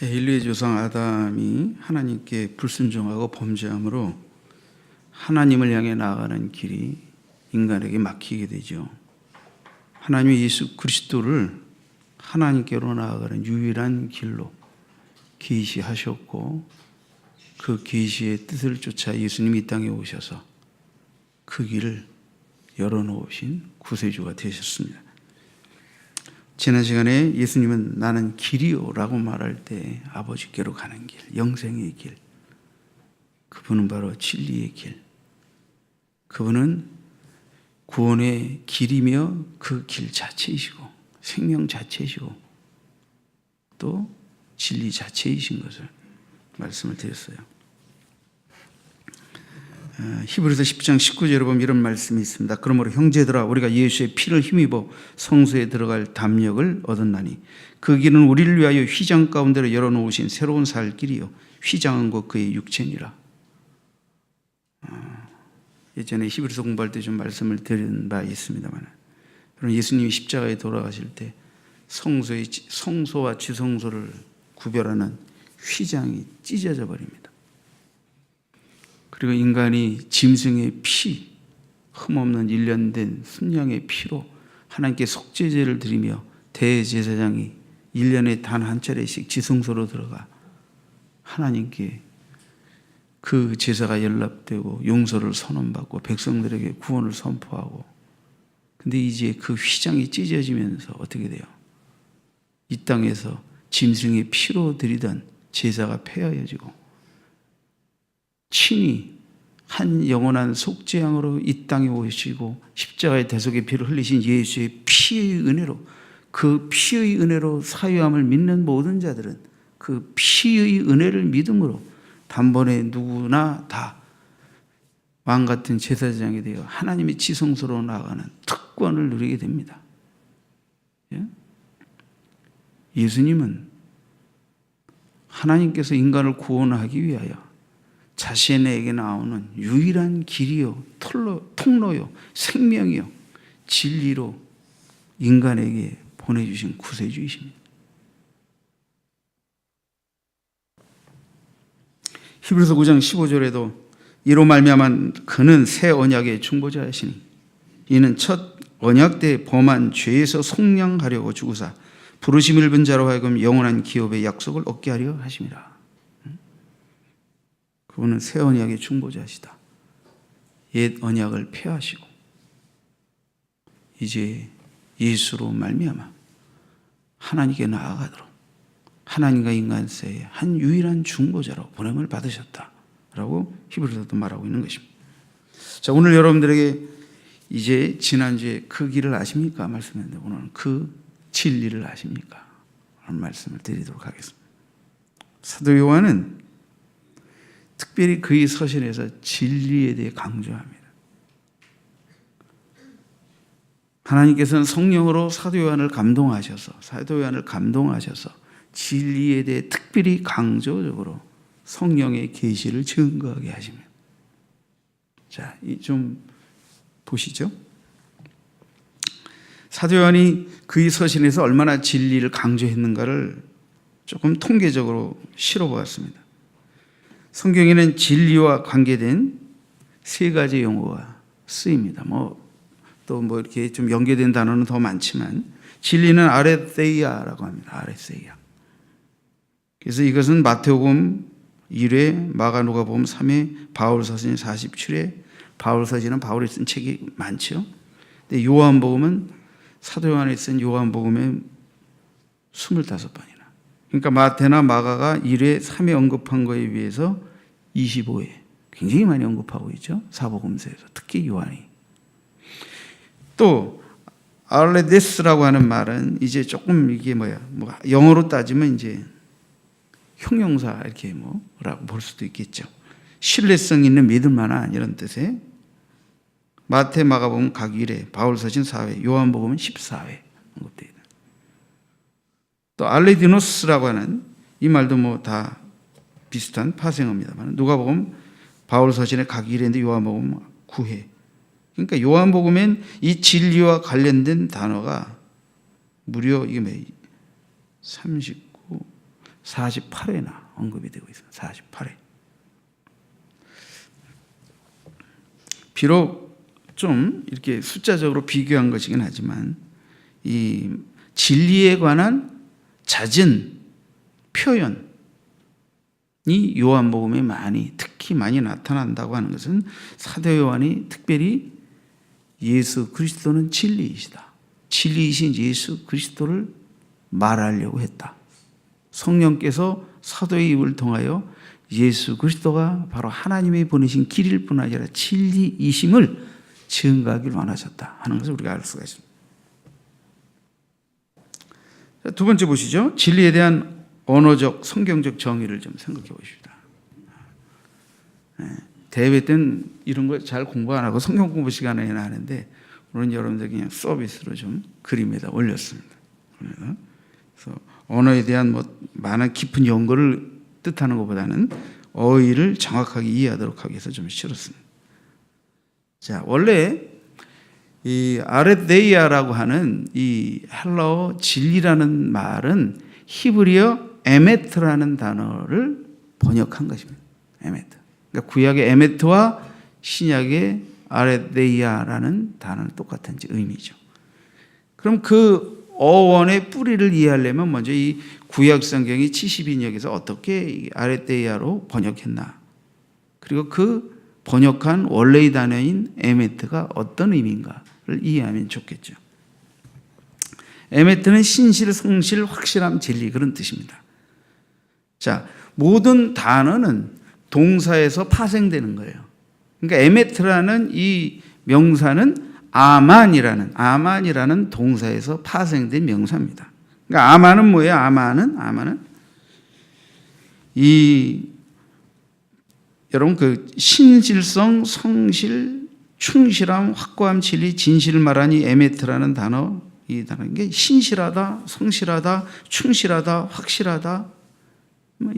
인류의 조상 아담이 하나님께 불순종하고 범죄함으로 하나님을 향해 나아가는 길이 인간에게 막히게 되죠. 하나님이 예수 그리스도를 하나님께로 나아가는 유일한 길로 계시하셨고, 그 계시의 뜻을 쫓아 예수님이 이 땅에 오셔서 그 길을 열어놓으신 구세주가 되셨습니다. 지난 시간에 예수님은 나는 길이요 라고 말할 때 아버지께로 가는 길, 영생의 길, 그분은 바로 진리의 길, 그분은 구원의 길이며 그 길 자체이시고 생명 자체이시고 또 진리 자체이신 것을 말씀을 드렸어요. 히브리서 10장 19절에 보면 이런 말씀이 있습니다. 그러므로 형제들아, 우리가 예수의 피를 힘입어 성소에 들어갈 담력을 얻었나니 그 길은 우리를 위하여 휘장 가운데로 열어놓으신 새로운 살 길이요 휘장은 곧 그의 육체니라. 예전에 히브리서 공부할 때 좀 말씀을 드린 바 있습니다만, 그럼 예수님이 십자가에 돌아가실 때 성소와 지성소를 구별하는 휘장이 찢어져 버립니다. 그리고 인간이 짐승의 피, 흠없는 일련된 순양의 피로 하나님께 속죄제를 드리며 대제사장이 1년에 단 한 차례씩 지성소로 들어가 하나님께 그 제사가 연락되고 용서를 선언받고 백성들에게 구원을 선포하고, 근데 이제 그 휘장이 찢어지면서 어떻게 돼요? 이 땅에서 짐승의 피로 드리던 제사가 폐하여지고 친히 한 영원한 속죄양으로 이 땅에 오시고 십자가의 대속의 피를 흘리신 예수의 피의 은혜로, 그 피의 은혜로 사유함을 믿는 모든 자들은 그 피의 은혜를 믿음으로 단번에 누구나 다 왕같은 제사장이 되어 하나님의 지성소로 나아가는 특권을 누리게 됩니다. 예수님은 하나님께서 인간을 구원하기 위하여 자신에게 나오는 유일한 길이요 통로요 생명이요 진리로 인간에게 보내주신 구세주이십니다. 히브리서 9장 15절에도 이로 말미암아 그는 새 언약의 중보자이시니 이는 첫 언약 때 범한 죄에서 속량하려고 죽으사 부르심을 입은 자로 하여금 영원한 기업의 약속을 얻게 하려 하심이라. 그분은 새 언약의 중보자시다. 옛 언약을 폐하시고 이제 예수로 말미암아 하나님께 나아가도록 하나님과 인간 사이의 한 유일한 중보자로 보냄을 받으셨다라고 히브리서도 말하고 있는 것입니다. 자, 오늘 여러분들에게 이제 지난주에 그 길을 아십니까? 말씀했는데 오늘은 그 진리를 아십니까? 하는 말씀을 드리도록 하겠습니다. 사도 요한은 특별히 그의 서신에서 진리에 대해 강조합니다. 하나님께서는 성령으로 사도 요한을 감동하셔서 진리에 대해 특별히 강조적으로 성령의 계시를 증거하게 하십니다. 자, 좀 보시죠. 사도 요한이 그의 서신에서 얼마나 진리를 강조했는가를 조금 통계적으로 실어보았습니다. 성경에는 진리와 관계된 세 가지 용어가 쓰입니다. 또 이렇게 좀 연계된 단어는 더 많지만 진리는 아레세이아라고 합니다. 아레세이아. 그래서 이것은 마태복음 1회, 마가 누가복음 3회, 바울 서신 47회, 바울 서신은 바울이 쓴 책이 많죠. 근데 요한복음은 사도 요한이 쓴 요한복음의 25번이나. 그러니까 마태나 마가가 1회, 3회 언급한 거에 비해서 25회 굉장히 많이 언급하고 있죠. 사복음서에서 특히 요한이. 또 알레데스라고 하는 말은 이제 조금 이게 영어로 따지면 이제 형용사 이렇게 라고 볼 수도 있겠죠. 신뢰성 있는 믿을 만한 이런 뜻의 마태 마가복음 각 1회, 바울 서신 4회, 요한복음은 14회 언급되어 있다. 또 알레디노스라고 하는 이 말도 다 비슷한 파생어입니다만 누가복음 바울 서신의 각 1회인데 요한복음 9회. 그러니까 요한복음엔 이 진리와 관련된 단어가 무려 이게 39, 48회나 언급이 되고 있습니다. 48회. 비록 좀 이렇게 숫자적으로 비교한 것이긴 하지만 이 진리에 관한 잦은 표현이 요한복음에 특히 많이 나타난다고 하는 것은 사도 요한이 특별히 예수 그리스도는 진리이시다, 진리이신 예수 그리스도를 말하려고 했다. 성령께서 사도의 입을 통하여 예수 그리스도가 바로 하나님이 보내신 길일 뿐 아니라 진리이심을 증거하길 원하셨다 하는 것을 우리가 알 수가 있습니다. 두 번째 보시죠. 진리에 대한 언어적 성경적 정의를 좀 생각해 보십시다. 대회 때는 이런 거 잘 공부 안 하고 성경 공부 시간에나 하는데 오늘은 여러분들 그냥 서비스로 좀 그림에다 올렸습니다. 그래서 언어에 대한 많은 깊은 연구를 뜻하는 것보다는 어휘를 정확하게 이해하도록 하기 위해서 좀 실었습니다. 자, 원래 이 아레데이아라고 하는 이 헬라어 진리라는 말은 히브리어 에메트라는 단어를 번역한 것입니다. 에메트. 그러니까 구약의 에메트와 신약의 아레데이아라는 단어는 똑같은 의미죠. 그럼 그 어원의 뿌리를 이해하려면 먼저 이 구약 성경이 70인역에서 어떻게 아레데이아로 번역했나, 그리고 그 번역한 원래의 단어인 에메트가 어떤 의미인가를 이해하면 좋겠죠. 에메트는 신실, 성실, 확실함, 진리 그런 뜻입니다. 자, 모든 단어는 동사에서 파생되는 거예요. 그러니까 에메트라는 이 명사는 아만이라는 동사에서 파생된 명사입니다. 그러니까 아만은 뭐예요? 아만은 여러분 그 신실성, 성실, 충실함, 확고함, 진리, 진실을 말하니 에메트라는 단어, 이 단어인 게 신실하다, 성실하다, 충실하다, 확실하다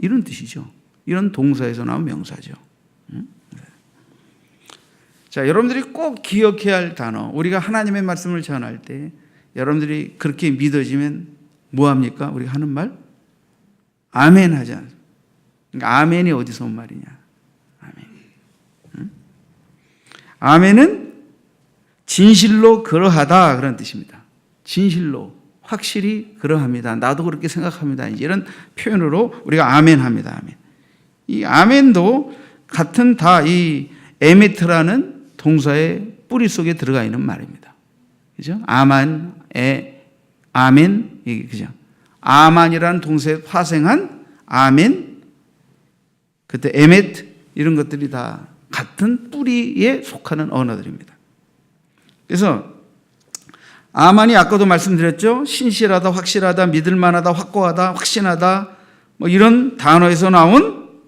이런 뜻이죠. 이런 동사에서 나온 명사죠. 자, 여러분들이 꼭 기억해야 할 단어, 우리가 하나님의 말씀을 전할 때 여러분들이 그렇게 믿어지면 뭐합니까? 우리가 하는 말? 아멘 하지 않습니까? 그러니까 아멘이 어디서 온 말이냐? 아멘. 아멘은 진실로 그러하다 그런 뜻입니다. 진실로, 확실히 그러합니다. 나도 그렇게 생각합니다. 이런 표현으로 우리가 아멘 합니다. 아멘. 이 아멘도 같은 다 이 에메트라는 동사의 뿌리 속에 들어가 있는 말입니다. 그죠? 아멘, 그죠? 아만이라는 동사에 파생한 아멘, 그때 에메트 이런 것들이 다 같은 뿌리에 속하는 언어들입니다. 그래서 아만이 아까도 말씀드렸죠. 신실하다, 확실하다, 믿을만하다, 확고하다, 확신하다 이런 단어에서 나온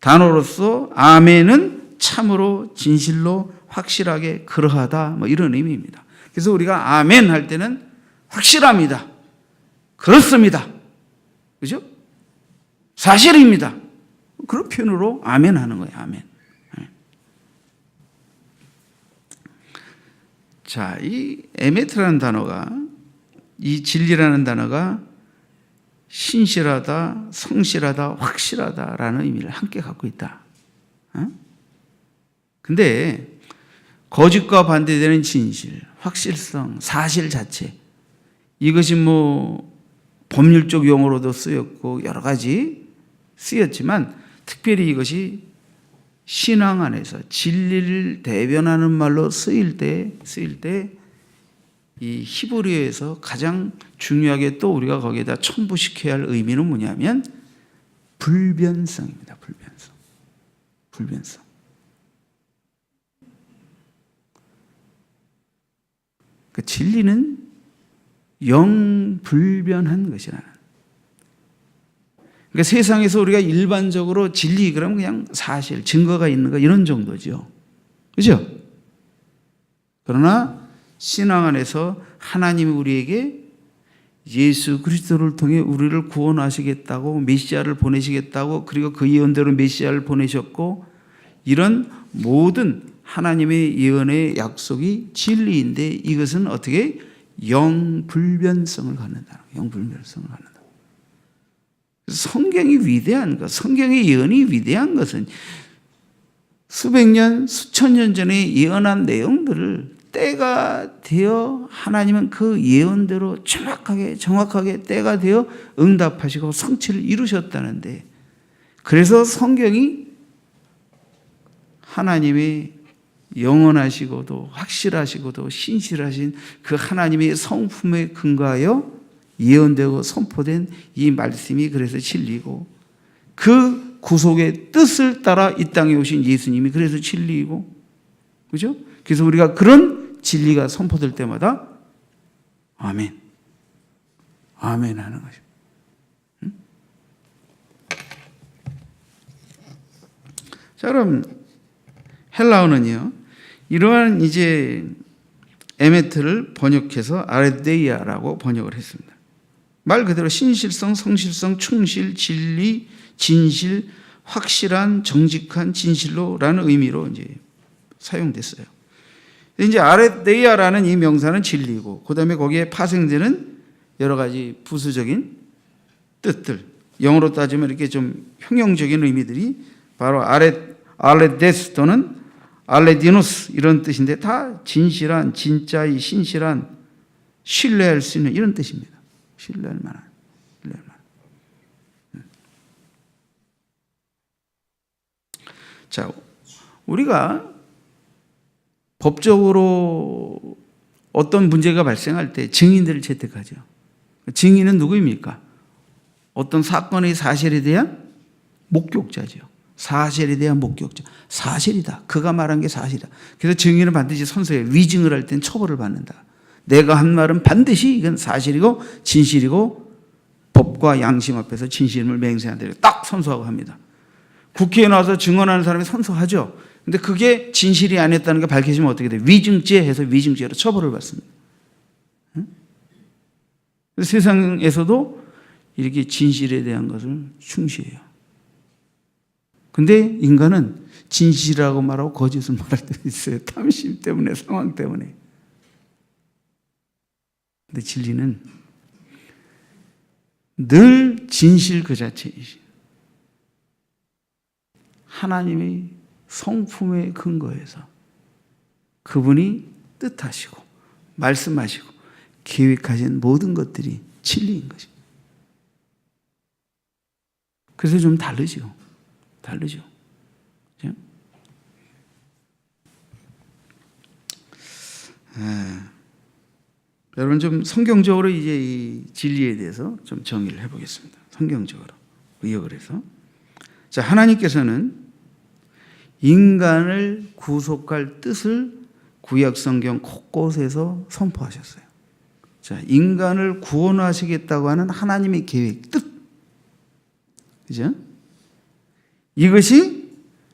단어로서 아멘은 참으로 진실로 확실하게 그러하다 이런 의미입니다. 그래서 우리가 아멘 할 때는 확실합니다. 그렇습니다. 그죠? 사실입니다. 그런 표현으로 아멘 하는 거예요. 아멘. 자, 이 에메트라는 단어가, 이 진리라는 단어가 신실하다, 성실하다, 확실하다라는 의미를 함께 갖고 있다. 근데 거짓과 반대되는 진실, 확실성, 사실 자체, 이것이 법률적 용어로도 쓰였고 여러 가지 쓰였지만 특별히 이것이 신앙 안에서 진리를 대변하는 말로 쓰일 때 이 히브리어에서 가장 중요하게 또 우리가 거기에다 첨부시켜야 할 의미는 뭐냐면 불변성입니다. 불변성. 그 진리는 영불변한 것이라는. 그러니까 세상에서 우리가 일반적으로 진리 그러면 그냥 사실, 증거가 있는 거 이런 정도죠. 그죠? 그러나 신앙 안에서 하나님이 우리에게 예수 그리스도를 통해 우리를 구원하시겠다고, 메시아를 보내시겠다고, 그리고 그 예언대로 메시아를 보내셨고, 이런 모든 하나님의 예언의 약속이 진리인데 이것은 어떻게 영불변성을 갖는다. 영불변성을 갖는다. 성경이 위대한 것, 성경의 예언이 위대한 것은 수백 년, 수천 년 전에 예언한 내용들을 때가 되어 하나님은 그 예언대로 정확하게 때가 되어 응답하시고 성취를 이루셨다는데, 그래서 성경이 하나님의 영원하시고도 확실하시고도 신실하신 그 하나님의 성품에 근거하여 예언되고 선포된 이 말씀이 그래서 진리고, 그 구속의 뜻을 따라 이 땅에 오신 예수님이 그래서 진리이고, 그죠? 그래서 우리가 그런 진리가 선포될 때마다 아멘, 아멘 하는 것입니다. 자, 그럼 헬라어는요, 이러한 이제 에메트를 번역해서 아레데이아라고 번역을 했습니다. 말 그대로 신실성, 성실성, 충실, 진리, 진실, 확실한, 정직한, 진실로라는 의미로 이제 사용됐어요. 이제 아레데이아라는 이 명사는 진리고, 그 다음에 거기에 파생되는 여러 가지 부수적인 뜻들, 영어로 따지면 이렇게 좀 형용적인 의미들이 바로 알레데스 또는 알레디누스 이런 뜻인데, 다 진실한, 진짜의, 신실한, 신뢰할 수 있는 이런 뜻입니다. 신뢰할 만한. 자, 우리가 법적으로 어떤 문제가 발생할 때 증인들을 채택하죠. 증인은 누구입니까? 어떤 사건의 사실에 대한 목격자죠. 사실에 대한 목격자. 사실이다. 그가 말한 게 사실이다. 그래서 증인은 반드시 선서에 위증을 할 땐 처벌을 받는다. 내가 한 말은 반드시 이건 사실이고 진실이고 법과 양심 앞에서 진실임을 맹세한다. 딱 선서하고 합니다. 국회에 나와서 증언하는 사람이 선서하죠. 근데 그게 진실이 아니었다는 게 밝혀지면 어떻게 돼요? 위증죄 해서 위증죄로 처벌을 받습니다. 세상에서도 이렇게 진실에 대한 것을 충시해요. 근데 인간은 진실이라고 말하고 거짓을 말할 때도 있어요. 탐심 때문에, 상황 때문에. 근데 진리는 늘 진실 그 자체이신 하나님의 성품에 근거해서 그분이 뜻하시고 말씀하시고 계획하신 모든 것들이 진리인 것입니다. 그래서 좀 다르죠. 그렇죠? 여러분 좀 성경적으로 이제 이 진리에 대해서 좀 정의를 해보겠습니다. 성경적으로 의역을 해서. 자, 하나님께서는 인간을 구속할 뜻을 구약 성경 곳곳에서 선포하셨어요. 자, 인간을 구원하시겠다고 하는 하나님의 계획, 뜻. 그죠? 이것이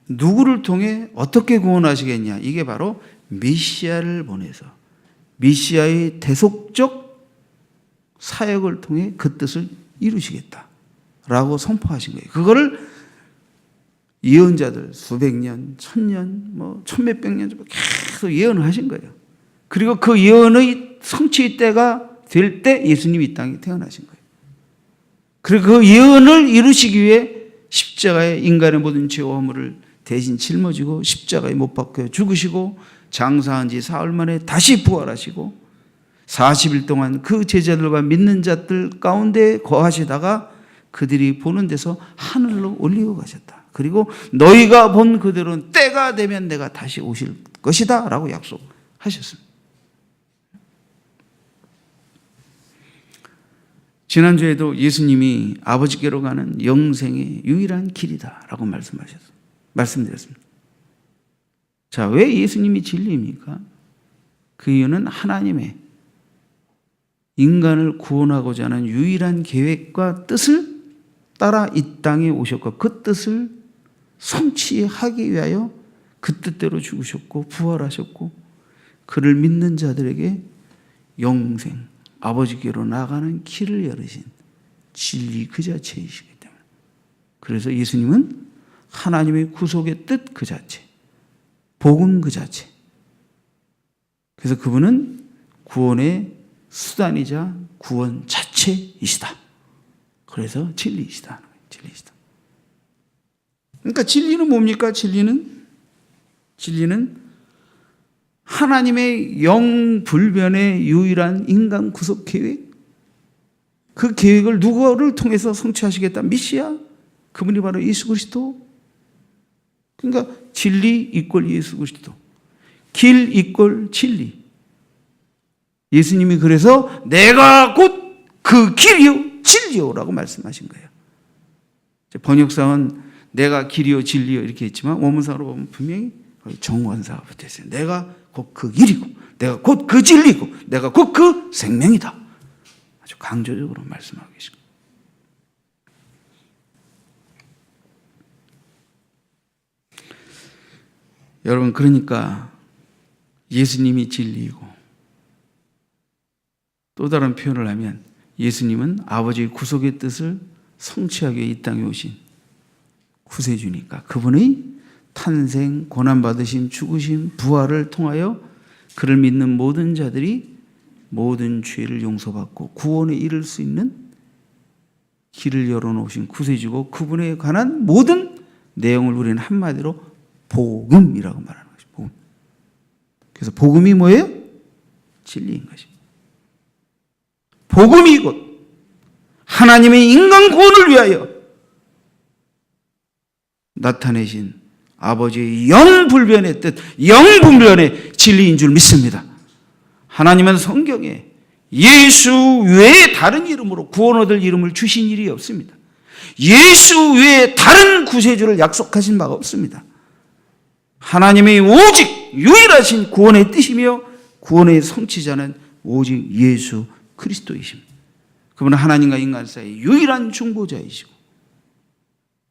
누구를 통해 어떻게 구원하시겠냐? 이게 바로 메시아를 보내서 메시아의 대속적 사역을 통해 그 뜻을 이루시겠다라고 선포하신 거예요. 그거를 예언자들 수백 년, 천년, 뭐 천몇백 년 계속 예언을 하신 거예요. 그리고 그 예언의 성취의 때가 될 때 예수님이 이 땅에 태어나신 거예요. 그리고 그 예언을 이루시기 위해 십자가에 인간의 모든 죄와 허물을 대신 짊어지고 십자가에 못 박혀 죽으시고 장사한 지 사흘 만에 다시 부활하시고 40일 동안 그 제자들과 믿는 자들 가운데 거하시다가 그들이 보는 데서 하늘로 올리고 가셨다. 그리고 너희가 본 그대로는 때가 되면 내가 다시 오실 것이다 라고 약속하셨습니다. 지난주에도 예수님이 아버지께로 가는 영생의 유일한 길이다 라고 말씀드렸습니다. 자, 왜 예수님이 진리입니까? 그 이유는 하나님의 인간을 구원하고자 하는 유일한 계획과 뜻을 따라 이 땅에 오셨고 그 뜻을 성취하기 위하여 그 뜻대로 죽으셨고 부활하셨고 그를 믿는 자들에게 영생, 아버지께로 나가는 길을 열으신 진리 그 자체이시기 때문에, 그래서 예수님은 하나님의 구속의 뜻 그 자체, 복음 그 자체, 그래서 그분은 구원의 수단이자 구원 자체이시다. 그래서 진리이시다. 진리이시다. 그러니까 진리는 뭡니까? 진리는 하나님의 영불변의 유일한 인간 구속 계획, 그 계획을 누구를 통해서 성취하시겠다? 메시아, 그분이 바로 예수 그리스도. 그러니까 진리 이꼴 예수 그리스도, 길 이꼴 진리. 예수님이 그래서 내가 곧 그 길이요 진리요라고 말씀하신 거예요. 번역상은 내가 길이요 진리요 이렇게 했지만 원문상으로 보면 분명히 정관사가 붙어 있어요. 내가 곧 그 길이고, 내가 곧 그 진리고, 내가 곧 그 생명이다. 아주 강조적으로 말씀하고 계십니다. 여러분, 그러니까 예수님이 진리이고, 또 다른 표현을 하면 예수님은 아버지의 구속의 뜻을 성취하기 위해 이 땅에 오신 구세주니까 그분의 탄생, 고난받으심, 죽으심, 부활을 통하여 그를 믿는 모든 자들이 모든 죄를 용서받고 구원에 이를 수 있는 길을 열어놓으신 구세주고, 그분에 관한 모든 내용을 우리는 한마디로 복음이라고 말하는 것입니다. 복음. 그래서 복음이 뭐예요? 진리인 것입니다. 복음이 곧 하나님의 인간 구원을 위하여 나타내신 아버지의 영불변의 뜻, 영분별의 진리인 줄 믿습니다. 하나님은 성경에 예수 외에 다른 이름으로 구원 얻을 이름을 주신 일이 없습니다. 예수 외에 다른 구세주를 약속하신 바가 없습니다. 하나님의 오직 유일하신 구원의 뜻이며 구원의 성취자는 오직 예수 그리스도이십니다. 그분은 하나님과 인간 사이의 유일한 중보자이시고,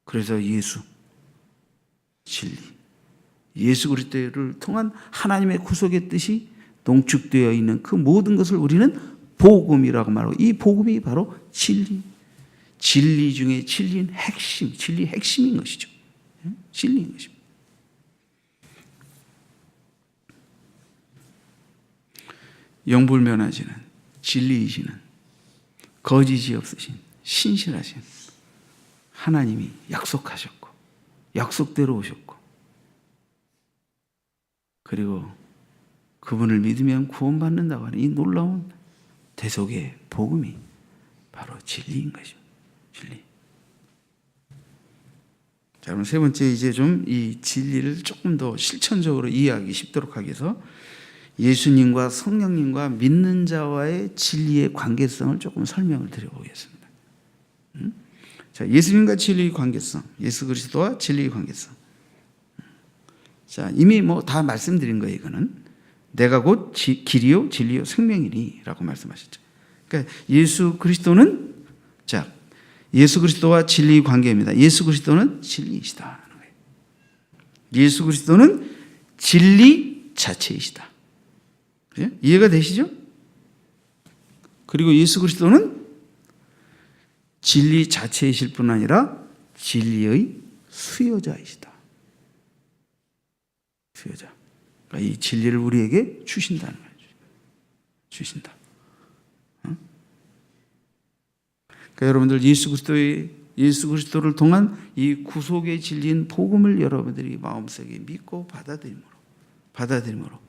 그래서 예수, 진리, 예수 그리스도를 통한 하나님의 구속의 뜻이 농축되어 있는 그 모든 것을 우리는 복음이라고 말하고, 이 복음이 바로 진리, 진리 중에 진리인 핵심, 진리의 핵심인 것이죠. 진리인 것입니다. 영불면하시는, 진리이시는, 거짓이 없으신, 신실하신 하나님이 약속하셨고, 약속대로 오셨고, 그리고 그분을 믿으면 구원받는다고 하는 이 놀라운 대속의 복음이 바로 진리인 것입니다. 진리. 자, 그럼 세 번째, 이제 좀 이 진리를 조금 더 실천적으로 이해하기 쉽도록 하기 위해서 예수님과 성령님과 믿는 자와의 진리의 관계성을 조금 설명을 드려보겠습니다. 자, 예수님과 진리의 관계성, 예수 그리스도와 진리의 관계성. 자, 이미 뭐 다 말씀드린 거예요. 이거는 내가 곧 길이요 진리요 생명이니라고 말씀하셨죠. 그러니까 예수 그리스도는, 자, 예수 그리스도와 진리의 관계입니다. 예수 그리스도는 진리이시다. 예수 그리스도는 진리 자체이시다. 이해가 되시죠? 그리고 예수 그리스도는 진리 자체이실 뿐 아니라 진리의 수요자이시다. 수요자. 그러니까 이 진리를 우리에게 주신다는 거예요. 주신다. 그러니까 여러분들 예수 그리스도를 통한 이 구속의 진리인 복음을 여러분들이 마음속에 믿고 받아들임으로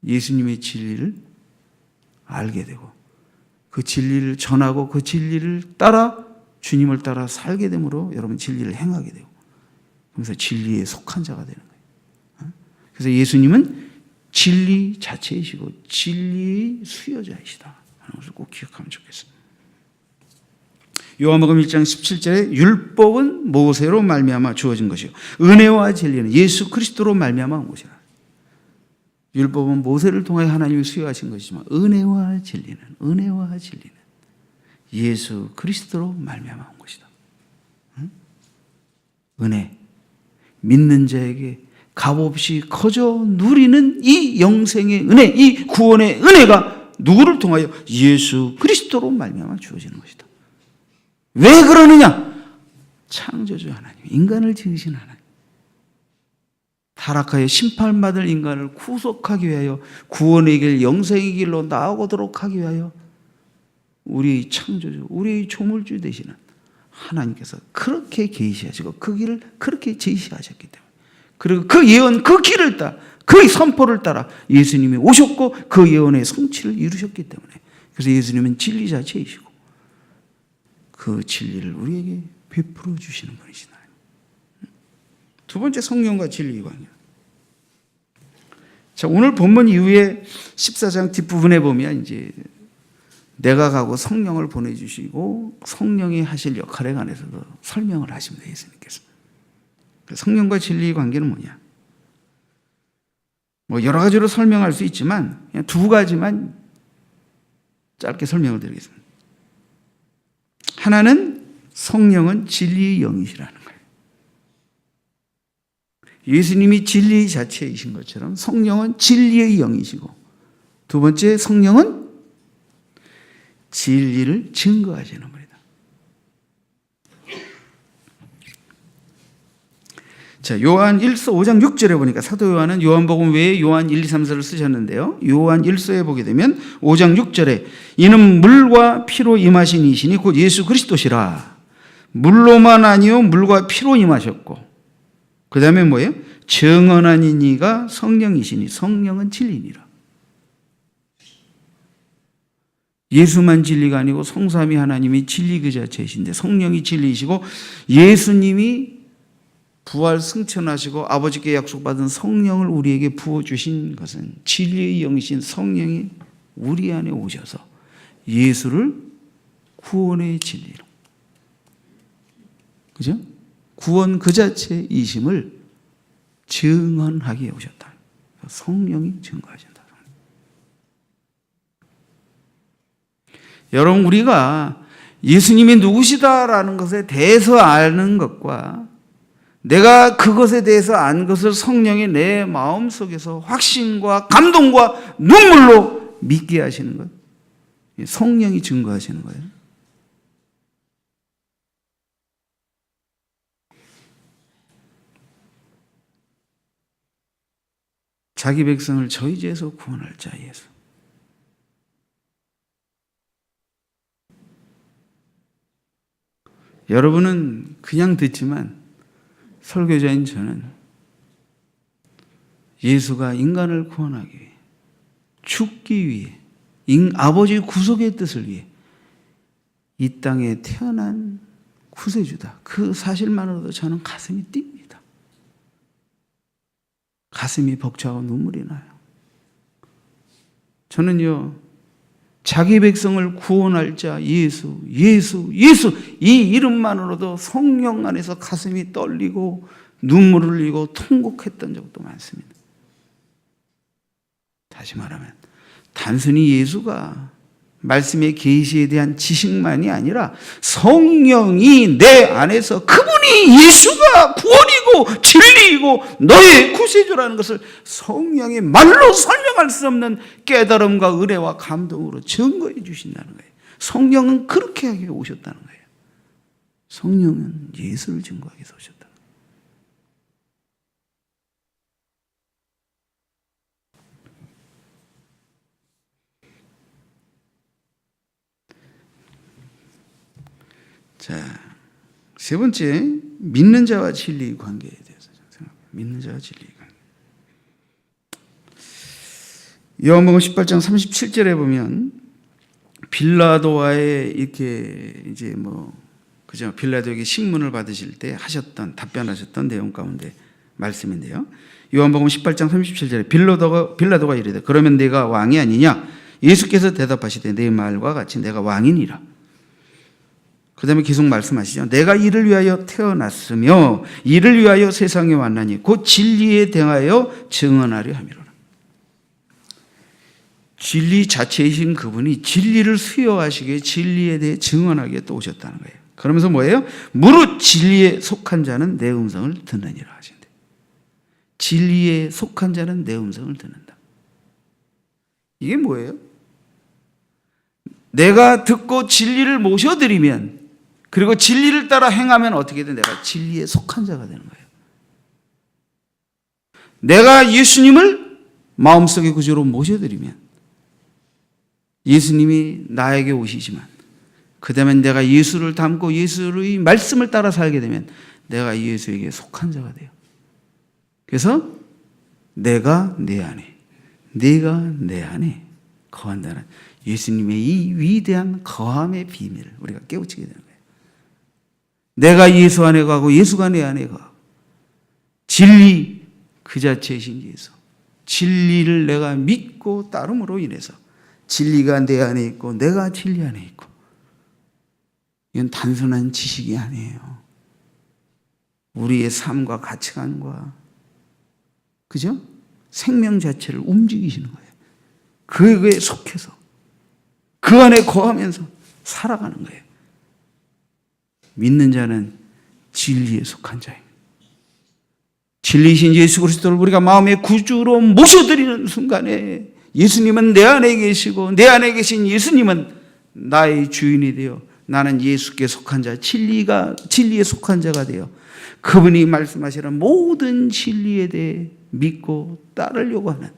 예수님의 진리를 알게 되고, 그 진리를 전하고 그 진리를 따라, 주님을 따라 살게 되므로 여러분 진리를 행하게 되고, 그래서 진리에 속한 자가 되는 거예요. 그래서 예수님은 진리 자체이시고 진리의 수요자이시다 하는 것을 꼭 기억하면 좋겠습니다. 요한복음 1장 17절에 율법은 모세로 말미암아 주어진 것이요 은혜와 진리는 예수 그리스도로 말미암아 온 것이라. 율법은 모세를 통해 하나님이 수여하신 것이지만 은혜와 진리는 예수 그리스도로 말미암아 온 것이다. 은혜, 믿는 자에게 값없이 거저 누리는 이 영생의 은혜, 이 구원의 은혜가 누구를 통하여 예수 그리스도로 말미암아 주어지는 것이다. 왜 그러느냐? 창조주 하나님, 인간을 지으신 하나님, 타락하여 심판받을 인간을 구속하기 위하여 구원의 길, 영생의 길로 나아오도록 하기 위하여 우리의 창조주, 우리의 조물주 되시는 하나님께서 그렇게 계시하시고 그 길을 그렇게 제시하셨기 때문에, 그리고 그 예언, 그 길을 따라, 그 선포를 따라 예수님이 오셨고 그 예언의 성취를 이루셨기 때문에, 그래서 예수님은 진리 자체이시고 그 진리를 우리에게 베풀어 주시는 분이시다. 두 번째, 성령과 진리의 관계. 자, 오늘 본문 이후에 14장 뒷부분에 보면 이제 내가 가고 성령을 보내주시고 성령이 하실 역할에 관해서도 설명을 하십니다, 예수님께서. 성령과 진리의 관계는 뭐냐? 뭐 여러 가지로 설명할 수 있지만 그냥 두 가지만 짧게 설명을 드리겠습니다. 하나는 성령은 진리의 영이시라는 거예요. 예수님이 진리 자체이신 것처럼 성령은 진리의 영이시고, 두 번째, 성령은 진리를 증거하시는 분이다. 자, 요한 1서 5장 6절에 보니까 사도 요한은 요한복음 외에 요한 1, 2, 3서를 쓰셨는데요. 요한 1서에 보게 되면 5장 6절에 이는 물과 피로 임하신 이시니 곧 예수 그리스도시라. 물로만 아니요 물과 피로 임하셨고, 그 다음에 뭐예요? 정언한 이니가 성령이시니 성령은 진리니라. 예수만 진리가 아니고 성삼위 하나님이 진리 그 자체이신데, 성령이 진리이시고 예수님이 부활 승천하시고 아버지께 약속받은 성령을 우리에게 부어주신 것은 진리의 영이신 성령이 우리 안에 오셔서 예수를 구원의 진리로, 그죠? 구원 그 자체이심을 증언하게 오셨다. 성령이 증거하신다. 여러분, 우리가 예수님이 누구시다라는 것에 대해서 아는 것과 내가 그것에 대해서 안 것을 성령이 내 마음속에서 확신과 감동과 눈물로 믿게 하시는 것, 성령이 증거하시는 거예요. 자기 백성을 저희 죄에서 구원할 자 예수. 여러분은 그냥 듣지만 설교자인 저는 예수가 인간을 구원하기 위해, 죽기 위해, 아버지의 구속의 뜻을 위해 이 땅에 태어난 구세주다. 그 사실만으로도 저는 가슴이 뜁니다. 가슴이 벅차고 눈물이 나요. 저는요, 자기 백성을 구원할 자 예수, 예수, 예수, 이 이름만으로도 성령 안에서 가슴이 떨리고 눈물을 흘리고 통곡했던 적도 많습니다. 다시 말하면 단순히 예수가 말씀의 계시에 대한 지식만이 아니라 성령이 내 안에서 그분이 예수가 구원이고 진리이고 너의 구세주라는 것을 성령이 말로 설명할 수 없는 깨달음과 은혜와 감동으로 증거해 주신다는 거예요. 성령은 그렇게 하게 오셨다는 거예요. 성령은 예수를 증거하기 위해서 오셨다. 자, 세 번째, 믿는 자와 진리의 관계에 대해서 생각합니다. 믿는 자와 진리의 관계. 요한복음 18장 37절에 보면 빌라도와의 이렇게 이제 그죠? 빌라도에게 신문을 받으실 때 답변하셨던 내용 가운데 말씀인데요. 요한복음 18장 37절에 빌라도가 이르되 그러면 내가 왕이 아니냐? 예수께서 대답하시되 내 말과 같이 내가 왕이니라. 그 다음에 계속 말씀하시죠. 내가 이를 위하여 태어났으며 이를 위하여 세상에 왔나니 곧 진리에 대하여 증언하려 함이로라. 진리 자체이신 그분이 진리를 수여하시기에 진리에 대해 증언하기에 또 오셨다는 거예요. 그러면서 뭐예요? 무릇 진리에 속한 자는 내 음성을 듣느니라 하신대. 진리에 속한 자는 내 음성을 듣는다. 이게 뭐예요? 내가 듣고 진리를 모셔드리면, 그리고 진리를 따라 행하면 어떻게든 내가 진리에 속한 자가 되는 거예요. 내가 예수님을 마음속의 구주로 모셔드리면 예수님이 나에게 오시지만 그다음에 내가 예수를 닮고 예수의 말씀을 따라 살게 되면 내가 예수에게 속한 자가 돼요. 그래서 내가 내 안에, 네가 내 안에 거한다는 예수님의 이 위대한 거함의 비밀을 우리가 깨우치게 되는 거예요. 내가 예수 안에 가고 예수가 내 안에 가고 진리 그 자체이신 예수, 진리를 내가 믿고 따름으로 인해서 진리가 내 안에 있고 내가 진리 안에 있고, 이건 단순한 지식이 아니에요. 우리의 삶과 가치관과, 그죠? 생명 자체를 움직이시는 거예요. 그에 속해서 그 안에 거하면서 살아가는 거예요. 믿는 자는 진리에 속한 자입니다. 진리이신 예수 그리스도를 우리가 마음의 구주로 모셔드리는 순간에 예수님은 내 안에 계시고 내 안에 계신 예수님은 나의 주인이 되어 나는 예수께 속한 자, 진리에 속한 자가 되어 그분이 말씀하시는 모든 진리에 대해 믿고 따르려고 하는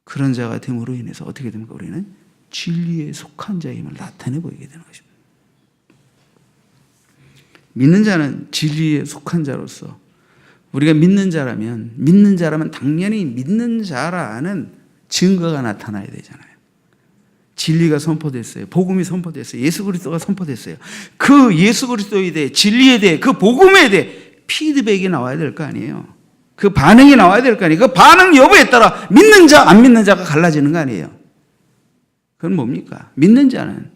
그런 자가 됨으로 인해서 어떻게 됩니까? 우리는 진리에 속한 자임을 나타내 보이게 되는 것입니다. 믿는 자는 진리에 속한 자로서, 우리가 믿는 자라면 당연히 믿는 자라는 증거가 나타나야 되잖아요. 진리가 선포됐어요. 복음이 선포됐어요. 예수 그리스도가 선포됐어요. 그 예수 그리스도에 대해, 진리에 대해, 그 복음에 대해 피드백이 나와야 될 거 아니에요. 그 반응이 나와야 될 거 아니에요. 그 반응 여부에 따라 믿는 자, 안 믿는 자가 갈라지는 거 아니에요. 그건 뭡니까? 믿는 자는,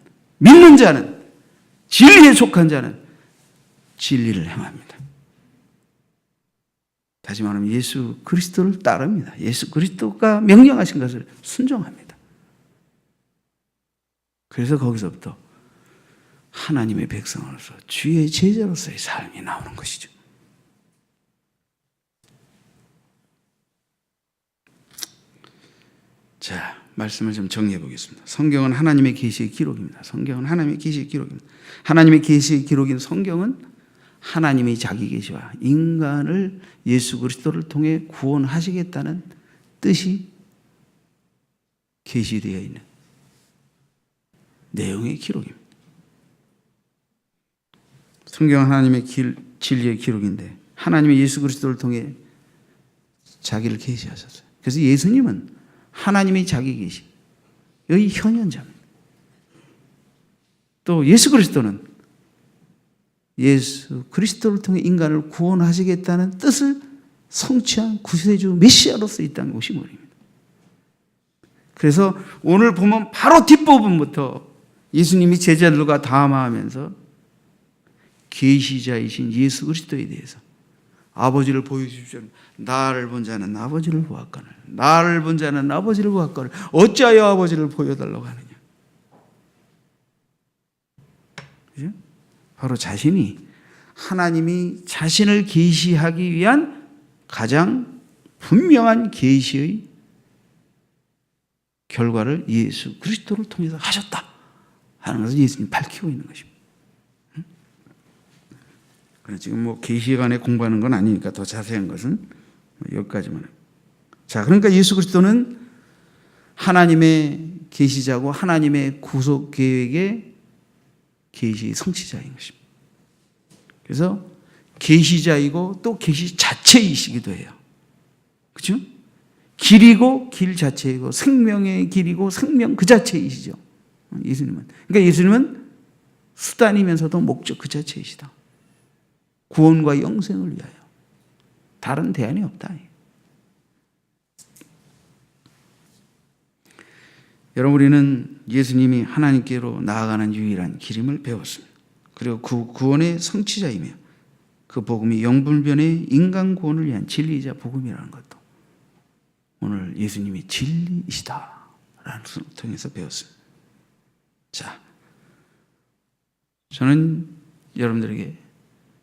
진리에 속한 자는 진리를 행합니다. 다시 말하면 예수 그리스도를 따릅니다. 예수 그리스도가 명령하신 것을 순종합니다. 그래서 거기서부터 하나님의 백성으로서 주의 제자로서의 삶이 나오는 것이죠. 자, 말씀을 좀 정리해 보겠습니다. 성경은 하나님의 계시의 기록입니다. 하나님의 계시의 기록인 성경은 하나님이 자기 계시와 인간을 예수 그리스도를 통해 구원하시겠다는 뜻이 계시되어 있는 내용의 기록입니다. 성경은 하나님의 진리의 기록인데 하나님이 예수 그리스도를 통해 자기를 계시하셨어요. 그래서 예수님은 하나님의 자기 계시의 현현자입니다. 또 예수 그리스도는 예수 그리스도를 통해 인간을 구원하시겠다는 뜻을 성취한 구세주 메시아로서 이 땅에 오신 분입니다. 그래서 오늘 보면 바로 뒷부분부터 예수님이 제자들과 담화하면서 계시자이신 예수 그리스도에 대해서 아버지를 보여주십시오. 나를 본 자는 아버지를 보았거늘, 나를 본 자는 아버지를 보았거늘 어찌하여 아버지를 보여달라고 하느냐. 그죠? 바로 자신이, 하나님이 자신을 계시하기 위한 가장 분명한 계시의 결과를 예수 그리스도를 통해서 하셨다 하는 것을 예수님이 밝히고 있는 것입니다. 지금 계시에 관해 공부하는 건 아니니까 더 자세한 것은 여기까지만. 자, 그러니까 예수 그리스도는 하나님의 계시자고 하나님의 구속 계획의 계시 성취자인 것입니다. 그래서 계시자이고 또 계시 자체이시기도 해요. 그렇죠? 길이고 길 자체이고 생명의 길이고 생명 그 자체이시죠. 예수님은. 그러니까 예수님은 수단이면서도 목적 그 자체이시다. 구원과 영생을 위하여. 다른 대안이 없다. 여러분, 우리는 예수님이 하나님께로 나아가는 유일한 길임을 배웠습니다. 그리고 그 구원의 성취자이며 그 복음이 영불변의 인간 구원을 위한 진리이자 복음이라는 것도 오늘 예수님이 진리이시다라는 것을 통해서 배웠습니다. 자, 저는 여러분들에게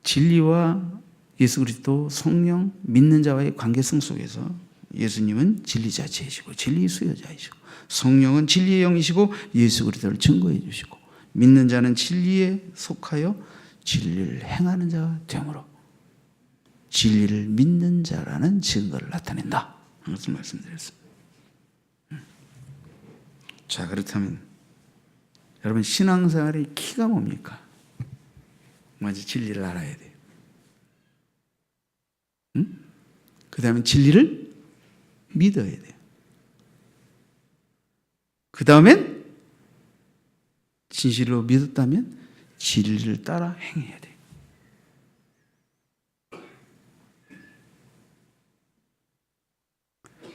진리와 예수 그리스도 성령 믿는 자와의 관계성 속에서 예수님은 진리 자체이시고 진리 수여자이시고 성령은 진리의 영이시고 예수 그리스도를 증거해 주시고 믿는 자는 진리에 속하여 진리를 행하는 자가 되므로 진리를 믿는 자라는 증거를 나타낸다 하는 것을 말씀드렸습니다. 자, 그렇다면 여러분, 신앙생활의 키가 뭡니까? 먼저 진리를 알아야 돼요. 응? 그 다음에 진리를 믿어야 돼요. 그 다음엔 진실로 믿었다면 진리를 따라 행해야 돼요.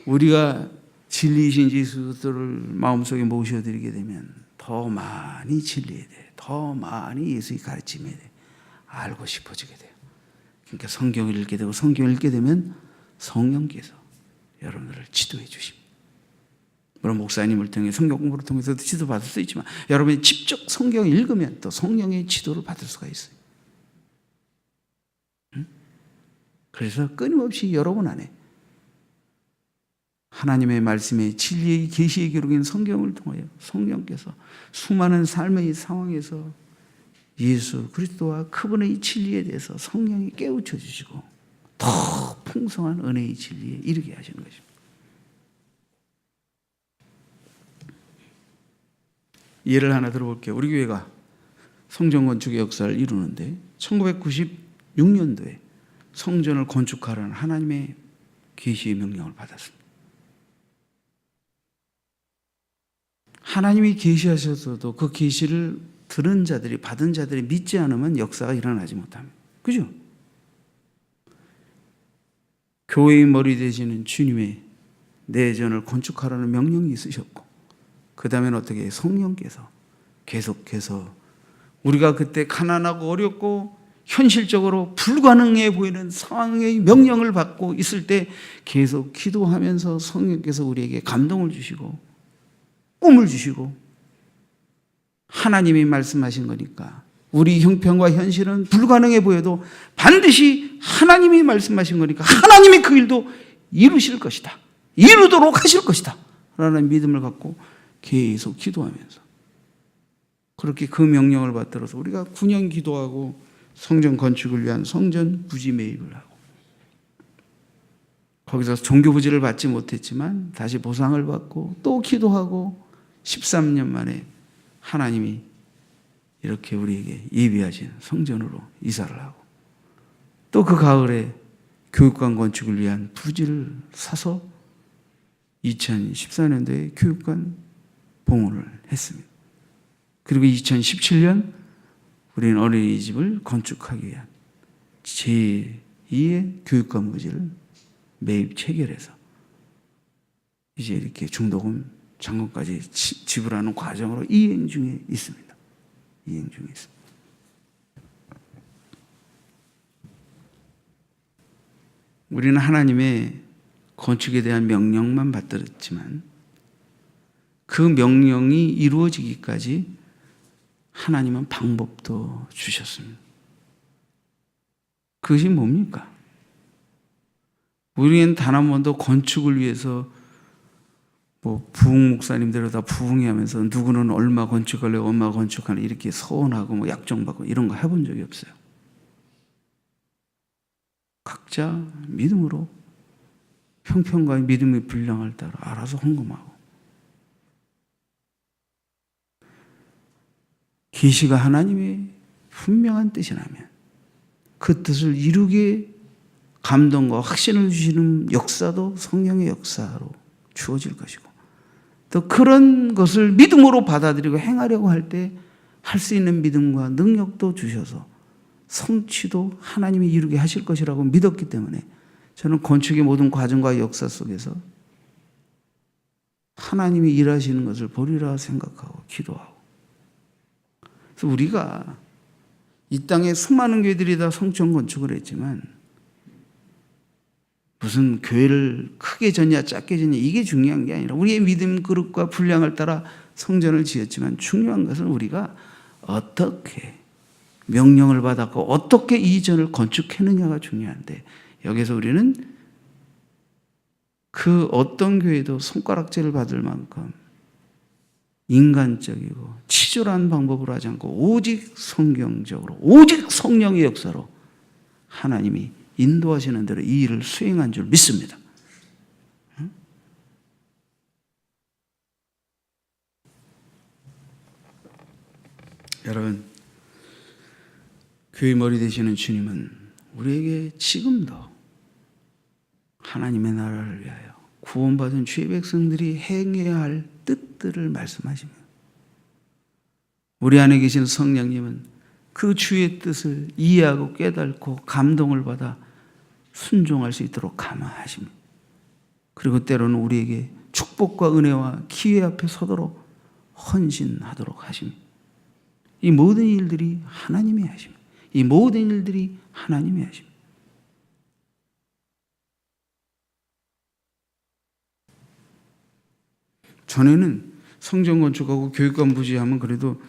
우리가 진리이신 예수를 마음속에 모셔드리게 되면 더 많이 진리해야 돼요. 더 많이 예수의 가르침에 대해 알고 싶어지게 돼요. 그러니까 성경을 읽게 되고, 성경을 읽게 되면 성령께서 여러분들을 지도해 주십니다. 물론 목사님을 통해 성경 공부를 통해서도 지도받을 수 있지만, 여러분이 직접 성경을 읽으면 또 성령의 지도를 받을 수가 있어요. 그래서 끊임없이 여러분 안에 하나님의 말씀의 진리의 계시의 기록인 성경을 통하여 성령께서 수많은 삶의 상황에서 예수 그리스도와 그분의 진리에 대해서 성령이 깨우쳐 주시고 더 풍성한 은혜의 진리에 이르게 하시는 것입니다. 예를 하나 들어볼게요. 우리 교회가 성전 건축의 역사를 이루는데 1996년도에 성전을 건축하라는 하나님의 계시의 명령을 받았습니다. 하나님이 계시하셔서도 그 계시를 들은 자들이, 받은 자들이 믿지 않으면 역사가 일어나지 못합니다. 그죠? 교회의 머리 되시는 주님의 내전을 건축하라는 명령이 있으셨고, 그 다음엔 어떻게 성령께서 계속해서 우리가 그때 가난하고 어렵고 현실적으로 불가능해 보이는 상황의 명령을 받고 있을 때 계속 기도하면서 성령께서 우리에게 감동을 주시고 꿈을 주시고, 하나님이 말씀하신 거니까 우리 형편과 현실은 불가능해 보여도 반드시 하나님이 말씀하신 거니까 하나님이 그 일도 이루실 것이다, 이루도록 하실 것이다 라는 믿음을 갖고 계속 기도하면서 그렇게 그 명령을 받들어서 우리가 9년 기도하고 성전 건축을 위한 성전 부지 매입을 하고, 거기서 종교 부지를 받지 못했지만 다시 보상을 받고 또 기도하고 13년 만에 하나님이 이렇게 우리에게 예비하신 성전으로 이사를 하고, 또 그 가을에 교육관 건축을 위한 부지를 사서 2014년도에 교육관 봉헌을 했습니다. 그리고 2017년 우리는 어린이집을 건축하기 위한 제2의 교육관 부지를 매입 체결해서 이제 이렇게 중도금 잔금까지 지불하는 과정으로 이행 중에 있습니다. 이행 중에 있습니다. 우리는 하나님의 건축에 대한 명령만 받들었지만 그 명령이 이루어지기까지 하나님은 방법도 주셨습니다. 그것이 뭡니까? 우리는 단 한 번도 건축을 위해서 부흥 목사님들을 다 부흥해하면서 누구는 얼마 건축하려고 얼마 건축하는 이렇게 서원하고 약정받고 이런 거 해본 적이 없어요. 각자 믿음으로 형편과 믿음의 분량을 따라 알아서 헌금하고, 계시가 하나님의 분명한 뜻이라면 그 뜻을 이루게 감동과 확신을 주시는 역사도 성령의 역사로 주어질 것이고, 또 그런 것을 믿음으로 받아들이고 행하려고 할 때 할 수 있는 믿음과 능력도 주셔서 성취도 하나님이 이루게 하실 것이라고 믿었기 때문에 저는 건축의 모든 과정과 역사 속에서 하나님이 일하시는 것을 보리라 생각하고 기도하고, 그래서 우리가 이 땅에 수많은 교회들이 다 성전 건축을 했지만 무슨 교회를 크게 졌냐 작게 졌냐 이게 중요한 게 아니라 우리의 믿음 그릇과 분량을 따라 성전을 지었지만 중요한 것은 우리가 어떻게 명령을 받았고 어떻게 이 전을 건축했느냐가 중요한데, 여기서 우리는 그 어떤 교회도 손가락질을 받을 만큼 인간적이고 치졸한 방법으로 하지 않고 오직 성경적으로 오직 성령의 역사로 하나님이 인도하시는 대로 이 일을 수행한 줄 믿습니다. 여러분, 교회 머리 되시는 주님은 우리에게 지금도 하나님의 나라를 위하여 구원받은 주의 백성들이 행해야 할 뜻들을 말씀하십니다. 우리 안에 계신 성령님은 그 주의 뜻을 이해하고 깨닫고 감동을 받아 순종할 수 있도록 감화하십니다. 그리고 때로는 우리에게 축복과 은혜와 기회 앞에 서도록 헌신하도록 하십니다. 이 모든 일들이 하나님이 하십니다. 이 모든 일들이 하나님이 하십니다. 전에는 성전 건축하고 교육관 부지하면 그래도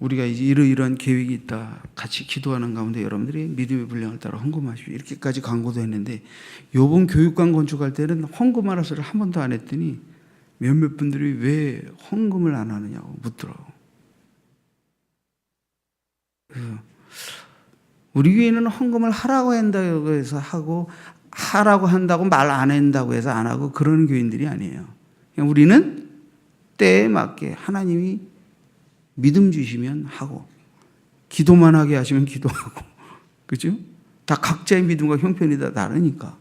우리가 이제 이러이러한 계획이 있다 같이 기도하는 가운데 여러분들이 믿음의 분량을 따라 헌금하십시오 이렇게까지 광고도 했는데, 요번 교육관 건축할 때는 헌금하라 소리를 한 번도 안 했더니 몇몇 분들이 왜 헌금을 안 하느냐고 묻더라고. 그래서 우리 교회는 헌금을 하라고 한다고 해서 하고, 하라고 한다고 말 안 한다고 해서 안 하고 그런 교인들이 아니에요. 그냥 우리는 때에 맞게 하나님이 믿음 주시면 하고, 기도만 하게 하시면 기도하고, 그죠? 다 각자의 믿음과 형편이 다 다르니까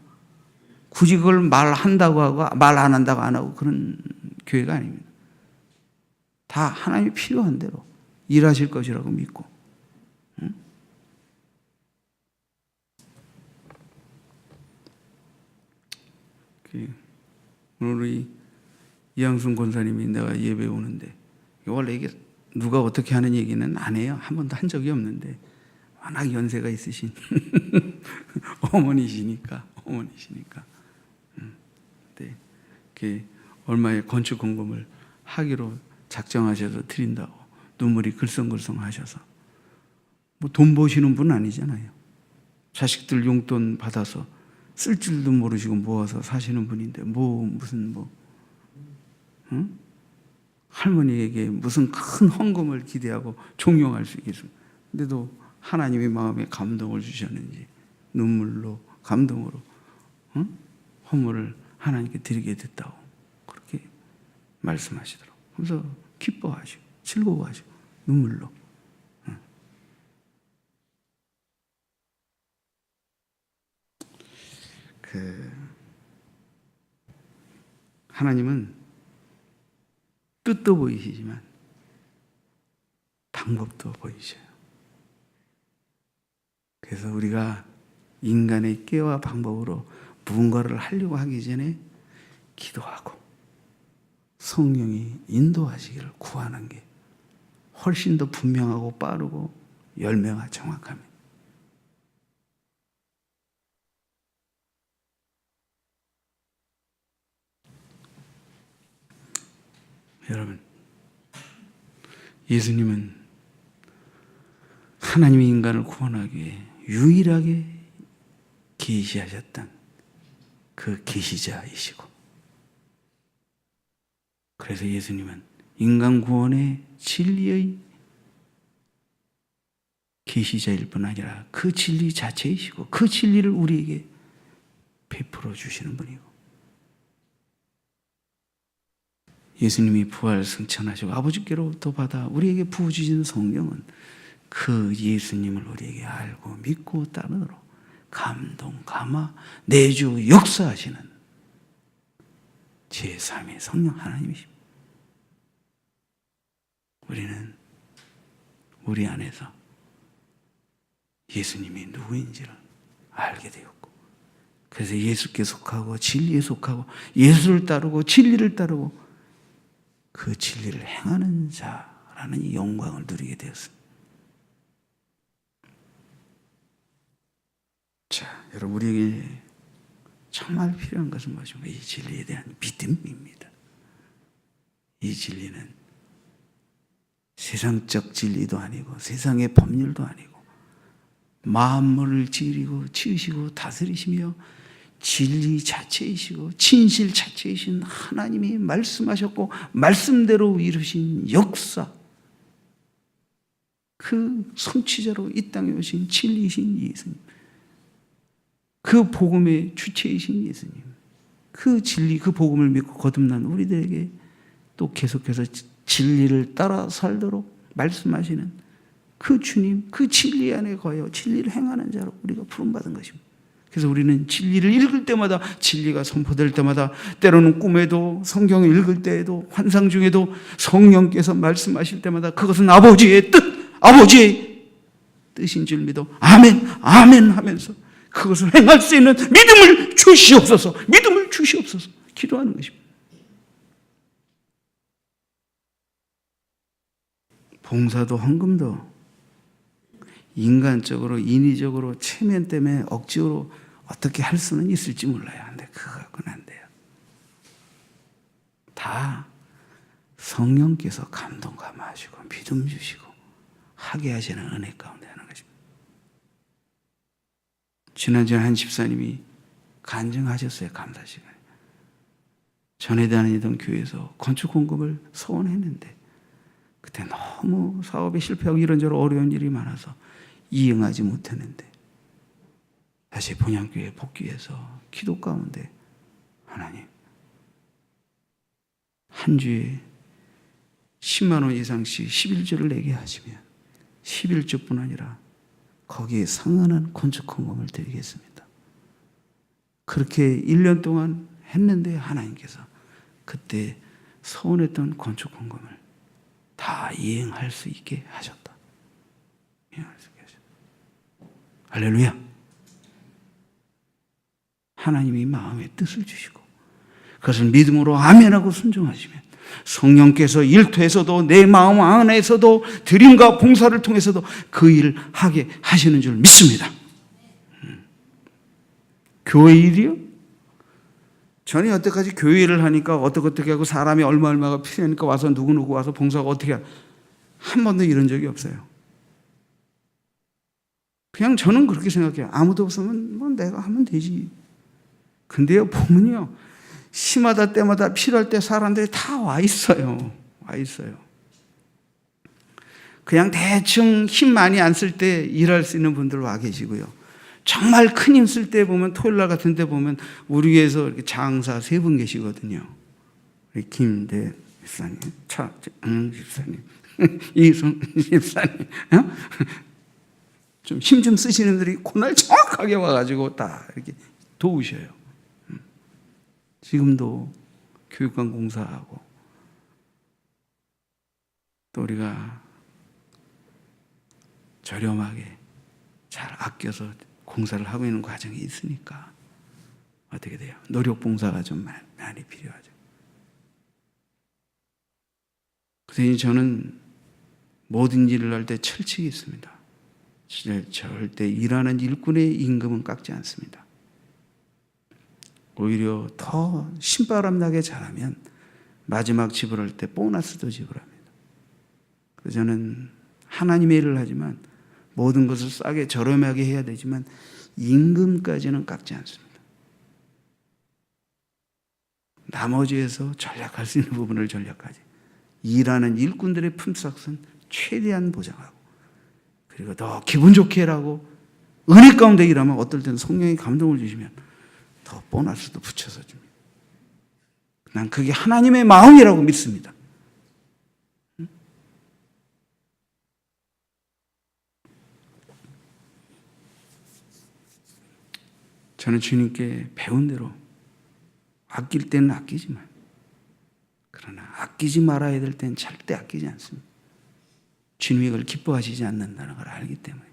굳이 그걸 말한다고 하고 말 안 한다고 안 하고 그런 교회가 아닙니다. 다 하나님이 필요한 대로 일하실 것이라고 믿고. 응? 오늘 우리 이양순 권사님이 내가 예배 오는데, 원래 이게 누가 어떻게 하는 얘기는 안 해요. 한 번도 한 적이 없는데 워낙 연세가 있으신 어머니시니까. 네, 얼마의 건축 공금을 하기로 작정하셔서 드린다고 눈물이 글썽글썽 하셔서, 뭐 돈 버시는 분 아니잖아요. 자식들 용돈 받아서 쓸 줄도 모르시고 모아서 사시는 분인데 응? 할머니에게 무슨 큰 헌금을 기대하고 종용할 수 있겠습니까? 근데도 하나님의 마음에 감동을 주셨는지 눈물로 감동으로 헌물을 하나님께 드리게 됐다고 그렇게 말씀하시더라고요. 그래서 기뻐하시고 즐거워하시고 눈물로. 하나님은 뜻도 보이시지만 방법도 보이셔요. 그래서 우리가 인간의 깨와 방법으로 무언가를 하려고 하기 전에 기도하고 성령이 인도하시기를 구하는 게 훨씬 더 분명하고 빠르고 열매가 정확합니다. 여러분, 예수님은 하나님이 인간을 구원하기 위해 유일하게 계시하셨던 그 계시자이시고, 그래서 예수님은 인간 구원의 진리의 계시자일 뿐 아니라 그 진리 자체이시고 그 진리를 우리에게 베풀어 주시는 분이고, 예수님이 부활 승천하시고 아버지께로부터 받아 우리에게 부어주신 성령은 그 예수님을 우리에게 알고 믿고 따르도록 감동, 감화, 내주, 역사하시는 제3의 성령 하나님이십니다. 우리는 우리 안에서 예수님이 누구인지를 알게 되었고, 그래서 예수께 속하고 진리에 속하고 예수를 따르고 진리를 따르고 그 진리를 행하는 자라는 이 영광을 누리게 되었습니다. 자, 여러분, 우리에게 정말 필요한 것은 무엇입니까? 이 진리에 대한 믿음입니다. 이 진리는 세상적 진리도 아니고 세상의 법률도 아니고 만물을 지으시고 다스리시며 진리 자체이시고 진실 자체이신 하나님이 말씀하셨고 말씀대로 이루신 역사, 그 성취자로 이 땅에 오신 진리이신 예수님, 그 복음의 주체이신 예수님, 그 진리, 그 복음을 믿고 거듭난 우리들에게 또 계속해서 진리를 따라 살도록 말씀하시는 그 주님, 그 진리 안에 거하여 진리를 행하는 자로 우리가 부름받은 것입니다. 그래서 우리는 진리를 읽을 때마다, 진리가 선포될 때마다, 때로는 꿈에도, 성경을 읽을 때에도, 환상 중에도 성령께서 말씀하실 때마다 그것은 아버지의 뜻, 아버지의 뜻인 줄 믿어 아멘, 아멘 하면서 그것을 행할 수 있는 믿음을 주시옵소서, 믿음을 주시옵소서 기도하는 것입니다. 봉사도 헌금도 인간적으로, 인위적으로, 체면 때문에 억지로 어떻게 할 수는 있을지 몰라요. 근데 그거 갖고는 안 돼요. 다 성령께서 감동 감화하시고 믿음 주시고 하게 하시는 은혜 가운데 하는 것입니다. 지난주에 한 집사님이 간증하셨어요. 감사 시간에. 전에 다니던 교회에서 건축 공급을 소원했는데 그때 너무 사업이 실패하고 이런저런 어려운 일이 많아서 이행하지 못했는데 다시 본향교회에 복귀해서 기도 가운데 하나님, 한 주에 10만 원 이상씩 11조를 내게 하시면 11조뿐 아니라 거기에 상응하는 건축 헌금을 드리겠습니다. 그렇게 1년 동안 했는데 하나님께서 그때 서운했던 건축 헌금을 다 이행할 수 있게 하셨다. 할렐루야. 하나님이 마음의 뜻을 주시고 그것을 믿음으로 아멘하고 순종하시면 성령께서 일터에서도 내 마음 안에서도 드림과 봉사를 통해서도 그 일을 하게 하시는 줄 믿습니다. 교회 일이요? 저는 여태까지 교회 일을 하니까 어떻게 하고 사람이 얼마가 필요하니까 와서 누구 와서 봉사하고 어떻게 한 번도 이런 적이 없어요. 그냥 저는 그렇게 생각해요. 아무도 없으면 뭐 내가 하면 되지. 근데요, 보면요, 시마다 때마다 필요할 때 사람들이 다 와 있어요. 와 있어요. 그냥 대충 힘 많이 안 쓸 때 일할 수 있는 분들 와 계시고요. 정말 큰 힘 쓸 때 보면 토요일 날 같은 데 보면 우리 교회에서 이렇게 장사 3분 계시거든요. 우리 김대 집사님, 차정 집사님, 이성 집사님, 좀 힘 좀 쓰시는 분들이 그날 정확하게 와가지고 다 이렇게 도우셔요. 지금도 교육관 공사하고 또 우리가 저렴하게 잘 아껴서 공사를 하고 있는 과정이 있으니까 어떻게 돼요? 노력 봉사가 좀 많이 필요하죠. 그래서 저는 모든 일을 할 때 철칙이 있습니다. 절대 일하는 일꾼의 임금은 깎지 않습니다. 오히려 더 신바람 나게 잘하면 마지막 지불할 때 보너스도 지불합니다. 그래서 저는 하나님의 일을 하지만 모든 것을 싸게 저렴하게 해야 되지만 임금까지는 깎지 않습니다. 나머지에서 전략할 수 있는 부분을 전략하지. 일하는 일꾼들의 품삯은 최대한 보장하고 그리고 더 기분 좋게 하라고 은혜 가운데 일하면 어떨 때는 성령이 감동을 주시면 더 보너스도 붙여서 줍니다. 난 그게 하나님의 마음이라고 믿습니다. 저는 주님께 배운 대로 아낄 때는 아끼지만 그러나 아끼지 말아야 될 때는 절대 아끼지 않습니다. 주님이 그걸 기뻐하시지 않는다는 걸 알기 때문에.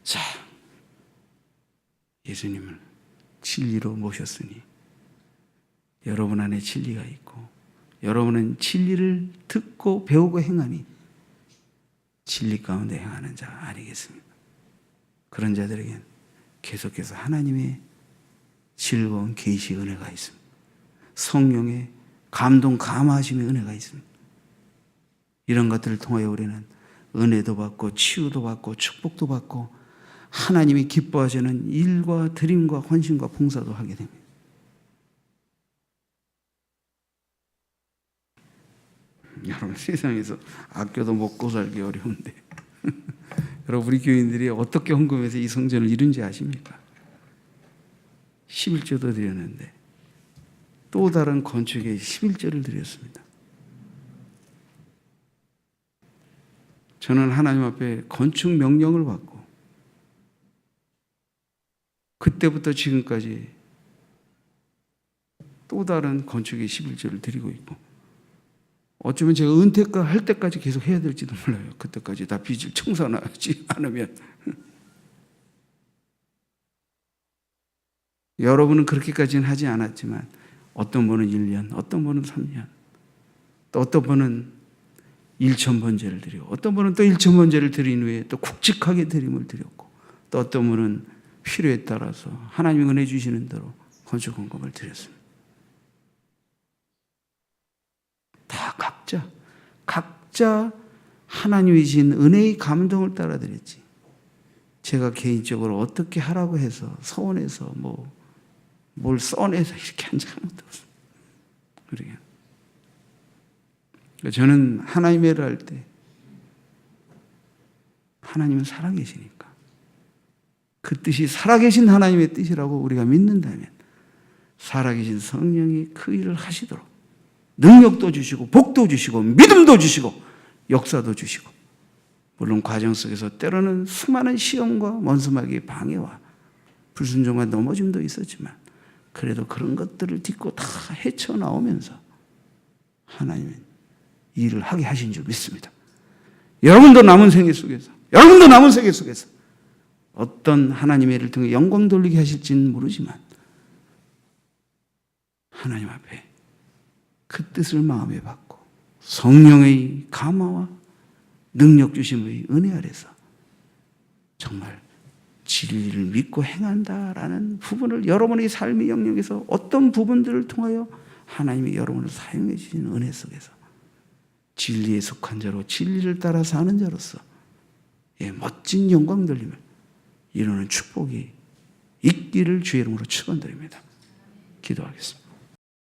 자, 예수님을 진리로 모셨으니 여러분 안에 진리가 있고 여러분은 진리를 듣고 배우고 행하니 진리 가운데 행하는 자 아니겠습니까? 그런 자들에겐 계속해서 하나님의 즐거운 계시 은혜가 있습니다. 성령의 감동 감화하심의 은혜가 있습니다. 이런 것들을 통하여 우리는 은혜도 받고 치유도 받고 축복도 받고 하나님이 기뻐하시는 일과 드림과 헌신과 봉사도 하게 됩니다. 여러분 세상에서 아껴도 먹고 살기 어려운데 여러분 우리 교인들이 어떻게 헌금해서 이 성전을 이룬지 아십니까? 11조도 드렸는데 또 다른 건축의 11조를 드렸습니다. 저는 하나님 앞에 건축 명령을 받고 그때부터 지금까지 또 다른 건축의 11조를 드리고 있고, 어쩌면 제가 은퇴할 때까지 계속 해야 될지도 몰라요. 그때까지 다 빚을 청산하지 않으면. 여러분은 그렇게까지는 하지 않았지만 어떤 분은 1년, 어떤 분은 3년, 또 어떤 분은 1,000번제를 드리고, 어떤 분은 또 1,000번제를 드린 후에 또 굵직하게 드림을 드렸고, 또 어떤 분은 필요에 따라서 하나님이 은혜 주시는 대로 건축헌금을 드렸습니다. 다 각자 하나님이 주신 은혜의 감동을 따라 드렸지, 제가 개인적으로 어떻게 하라고 해서 서원해서 뭘 써내서 이렇게 한 적은 없습니다. 그러게요. 저는 하나님의 일을 할 때 하나님은 살아계시니까 그 뜻이 살아계신 하나님의 뜻이라고 우리가 믿는다면 살아계신 성령이 그 일을 하시도록 능력도 주시고 복도 주시고 믿음도 주시고 역사도 주시고, 물론 과정 속에서 때로는 수많은 시험과 원수마귀의 방해와 불순종과 넘어짐도 있었지만 그래도 그런 것들을 딛고 다 헤쳐나오면서 하나님은 일을 하게 하신 줄 믿습니다. 여러분도 남은 세계 속에서 어떤 하나님의 일을 통해 영광 돌리게 하실지는 모르지만 하나님 앞에 그 뜻을 마음에 받고 성령의 감화와 능력 주심의 은혜 아래서 정말 진리를 믿고 행한다라는 부분을 여러분의 삶의 영역에서 어떤 부분들을 통하여 하나님이 여러분을 사용해 주시는 은혜 속에서 진리에 속한 자로 진리를 따라 사는 자로서 멋진 영광 돌림을 이루는 축복이 있기를 주의 이름으로 축원드립니다. 기도하겠습니다.